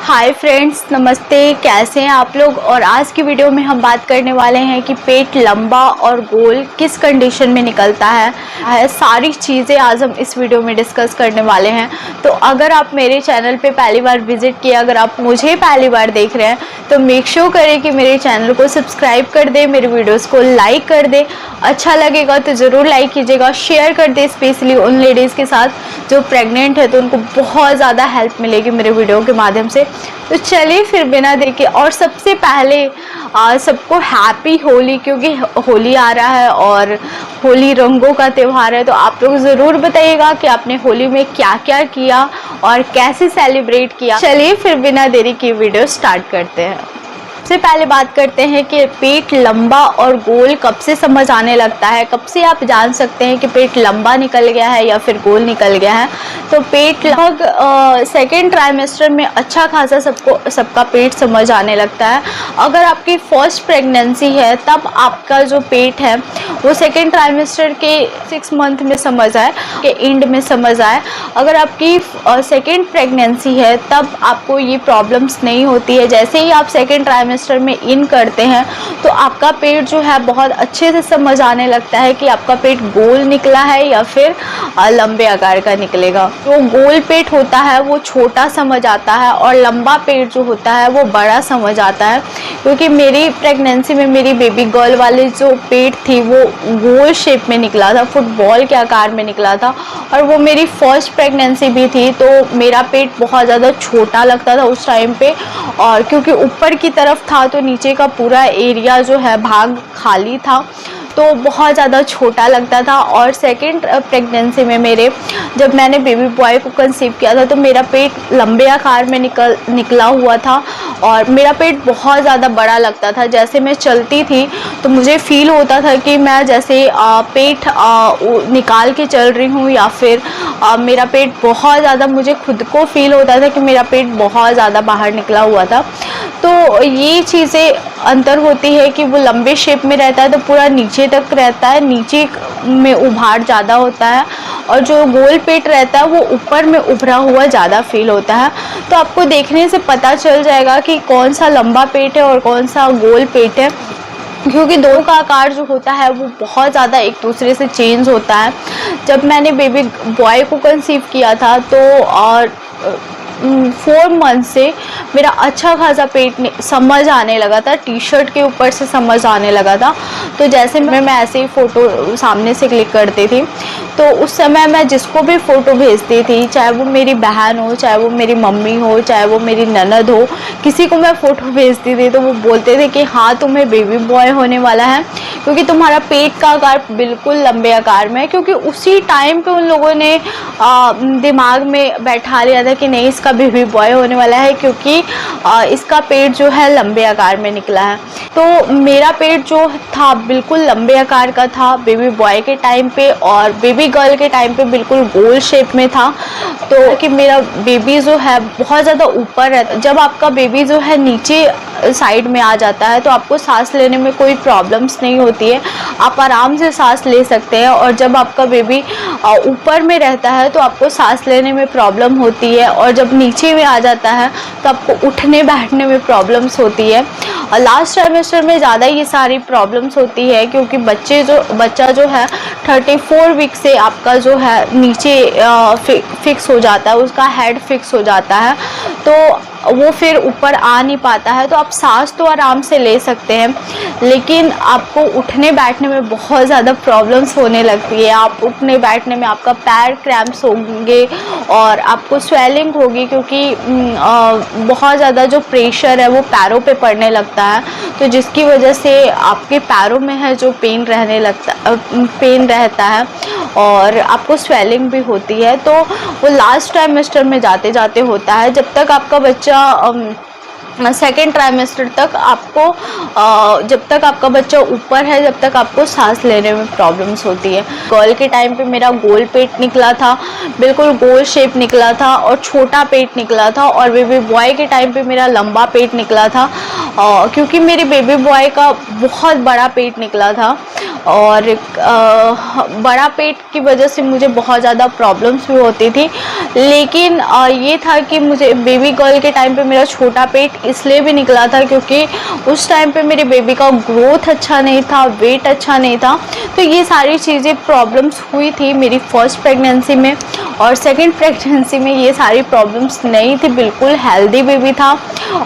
Hi friends, नमस्ते। कैसे हैं आप लोग। और आज की वीडियो में हम बात करने वाले हैं कि पेट लंबा और गोल किस कंडीशन में निकलता है। सारी चीज़ें आज हम इस वीडियो में डिस्कस करने वाले हैं। तो अगर आप मेरे चैनल पे पहली बार विजिट किया, अगर आप मुझे पहली बार देख रहे हैं तो मेक श्योर करें कि मेरे चैनल को सब्सक्राइब कर दें, मेरे वीडियोज़ को लाइक कर दें। अच्छा लगेगा तो ज़रूर लाइक कीजिएगा, शेयर कर दें, स्पेशली उन लेडीज़ के साथ जो प्रेग्नेंट है, तो उनको बहुत ज़्यादा हेल्प मिलेगी मेरे वीडियो के माध्यम से। तो चलिए फिर बिना देखे, और सबसे पहले सबको हैप्पी होली, क्योंकि होली आ रहा है और होली रंगों का त्यौहार है। तो आप लोग ज़रूर बताइएगा कि आपने होली में क्या क्या किया और कैसे सेलिब्रेट किया। चलिए फिर बिना देरी की वीडियो स्टार्ट करते हैं। सबसे पहले बात करते हैं कि पेट लंबा और गोल कब से समझ आने लगता है, कब से आप जान सकते हैं कि पेट लंबा निकल गया है या फिर गोल निकल गया है। तो पेट लगभग सेकेंड ट्राइमेस्टर में अच्छा खासा सबका पेट समझ आने लगता है। अगर आपकी फर्स्ट प्रेगनेंसी है तब आपका जो पेट है वो सेकेंड ट्राइमेस्टर के 6 मंथ में समझ आए, के एंड में समझ आए। अगर आपकी सेकेंड प्रेगनेंसी है तब आपको ये प्रॉब्लम्स नहीं होती है। जैसे ही आप सेकेंड ट्राइमेस्टर में इन करते हैं तो आपका पेट जो है बहुत अच्छे से समझ आने लगता है कि आपका पेट गोल निकला है या फिर लंबे आकार का निकलेगा। तो गोल पेट होता है वो छोटा समझ आता है और लंबा पेट जो होता है वो बड़ा समझ आता है। क्योंकि मेरी प्रेगनेंसी में मेरी बेबी गर्ल वाली जो पेट थी वो गोल शेप में निकला था, फुटबॉल के आकार में निकला था। और वो मेरी फर्स्ट प्रेगनेंसी भी थी, तो मेरा पेट बहुत ज़्यादा छोटा लगता था उस टाइम पे। और क्योंकि ऊपर की तरफ था तो नीचे का पूरा एरिया जो है भाग खाली था, तो बहुत ज़्यादा छोटा लगता था। और सेकंड प्रेगनेंसी में मेरे, जब मैंने बेबी बॉय को कंसीव किया था तो मेरा पेट लंबे आकार में निकला हुआ था और मेरा पेट बहुत ज़्यादा बड़ा लगता था। जैसे मैं चलती थी तो मुझे फील होता था कि मैं जैसे पेट निकाल के चल रही हूँ, या फिर मेरा पेट बहुत ज़्यादा, मुझे खुद को फील होता था कि मेरा पेट बहुत ज़्यादा बाहर निकला हुआ था। तो ये चीज़ें अंतर होती है कि वो लंबे शेप में रहता है तो पूरा नीचे तक रहता है, नीचे में उभार ज़्यादा होता है, और जो गोल पेट रहता है वो ऊपर में उभरा हुआ ज़्यादा फील होता है। तो आपको देखने से पता चल जाएगा कि कौन सा लंबा पेट है और कौन सा गोल पेट है, क्योंकि दोनों का आकार जो होता है वो बहुत ज़्यादा एक दूसरे से चेंज होता है। जब मैंने बेबी बॉय को कंसीव किया था तो और 4 मंथ से मेरा अच्छा खासा पेट समझ आने लगा था, टी शर्ट के ऊपर से समझ आने लगा था। तो जैसे मैं ऐसे ही फ़ोटो सामने से क्लिक करती थी तो उस समय मैं जिसको भी फ़ोटो भेजती थी, चाहे वो मेरी बहन हो, चाहे वो मेरी मम्मी हो, चाहे वो मेरी ननद हो, किसी को मैं फ़ोटो भेजती थी तो वो बोलते थे कि हाँ तुम्हें बेबी बॉय होने वाला है, क्योंकि तुम्हारा पेट का आकार बिल्कुल लंबे आकार में है। क्योंकि उसी टाइम पे उन लोगों ने दिमाग में बैठा लिया था कि नहीं इसका बेबी बॉय होने वाला है, क्योंकि इसका पेट जो है लंबे आकार में निकला है। तो मेरा पेट जो था बिल्कुल लंबे आकार का था बेबी बॉय के टाइम पे, और बेबी गर्ल के टाइम पे बिल्कुल गोल शेप में था। तो कि मेरा बेबी जो है बहुत ज़्यादा ऊपर है। जब आपका बेबी जो है नीचे साइड में आ जाता है तो आपको सांस लेने में कोई प्रॉब्लम्स नहीं होती है, आप आराम से सांस ले सकते हैं। और जब आपका बेबी ऊपर में रहता है तो आपको सांस लेने में प्रॉब्लम होती है, और जब नीचे में आ जाता है तो आपको उठने बैठने में प्रॉब्लम्स होती है। और लास्ट ट्राइमेस्टर में ज़्यादा ये सारी प्रॉब्लम्स होती है, क्योंकि बच्चा जो है 34 वीक से आपका जो है नीचे फिक्स हो जाता है, उसका हेड फिक्स हो जाता है, तो वो फिर ऊपर आ नहीं पाता है। तो आप सांस तो आराम से ले सकते हैं, लेकिन आपको उठने बैठने में बहुत ज़्यादा प्रॉब्लम्स होने लगती है। आप उठने बैठने में आपका पैर क्रैम्प्स होंगे और आपको स्वेलिंग होगी, क्योंकि बहुत ज़्यादा जो प्रेशर है वो पैरों पे पड़ने लगता है, तो जिसकी वजह से आपके पैरों में है जो पेन रहता है और आपको स्वेलिंग भी होती है। तो वो लास्ट ट्राइमेस्टर में जाते जाते होता है। जब तक आपका बच्चा सेकेंड ट्राइमेस्टर तक आपको जब तक आपका बच्चा ऊपर है, जब तक आपको सांस लेने में प्रॉब्लम्स होती है। गर्ल के टाइम पे मेरा गोल पेट निकला था, बिल्कुल गोल शेप निकला था और छोटा पेट निकला था। और बेबी बॉय के टाइम पे मेरा लंबा पेट निकला था, क्योंकि मेरे बेबी बॉय का बहुत बड़ा पेट निकला था। और बड़ा पेट की वजह से मुझे बहुत ज़्यादा प्रॉब्लम्स भी होती थी। लेकिन ये था कि मुझे बेबी गर्ल के टाइम पे मेरा छोटा पेट इसलिए भी निकला था क्योंकि उस टाइम पे मेरे बेबी का ग्रोथ अच्छा नहीं था, वेट अच्छा नहीं था। तो ये सारी चीज़ें प्रॉब्लम्स हुई थी मेरी फर्स्ट प्रेगनेंसी में। और सेकंड प्रेगनेंसी में ये सारी प्रॉब्लम्स नहीं थी, बिल्कुल हेल्दी बेबी था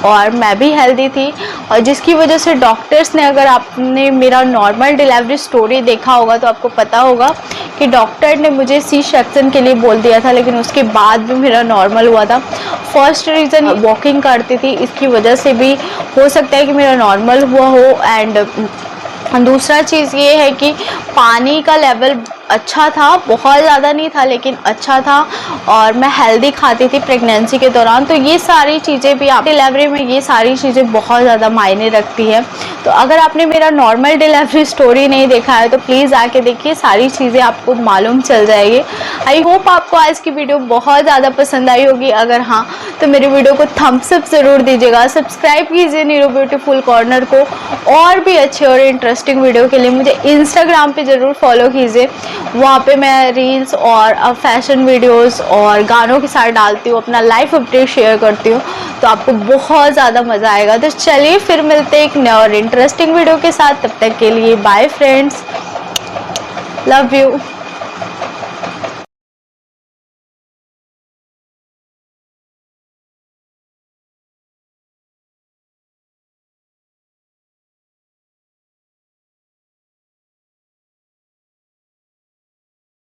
और मैं भी हेल्दी थी। और जिसकी वजह से डॉक्टर्स ने, अगर आपने मेरा नॉर्मल डिलीवरी स्टोरी देखा होगा तो आपको पता होगा कि डॉक्टर ने मुझे सी सेक्शन के लिए बोल दिया था, लेकिन उसके बाद भी मेरा नॉर्मल हुआ था। फर्स्ट रीज़न वॉकिंग करती थी, इसकी वजह से भी हो सकता है कि मेरा नॉर्मल हुआ हो। एंड दूसरा चीज़ ये है कि पानी का लेवल अच्छा था, बहुत ज़्यादा नहीं था लेकिन अच्छा था, और मैं हेल्दी खाती थी प्रेगनेंसी के दौरान। तो ये सारी चीज़ें भी, आप डिलीवरी में ये सारी चीज़ें बहुत ज़्यादा मायने रखती है। तो अगर आपने मेरा नॉर्मल डिलीवरी स्टोरी नहीं देखा है तो प्लीज़ आके देखिए, सारी चीज़ें आपको मालूम चल जाएगी। आई होप आपको आज की वीडियो बहुत ज़्यादा पसंद आई होगी। अगर हाँ तो मेरी वीडियो को थम्स अप ज़रूर दीजिएगा, सब्सक्राइब कीजिए नीरू ब्यूटीफुल कॉर्नर को। और भी अच्छे और इंटरेस्टिंग वीडियो के लिए मुझे इंस्टाग्राम पे ज़रूर फॉलो कीजिए, वहाँ पे मैं रील्स और फैशन वीडियोस और गानों के साथ डालती हूँ, अपना लाइफ अपडेट शेयर करती हूँ, तो आपको बहुत ज़्यादा मज़ा आएगा। तो चलिए फिर मिलते हैं एक नए और इंटरेस्टिंग वीडियो के साथ, तब तक के लिए बाय फ्रेंड्स, लव यू।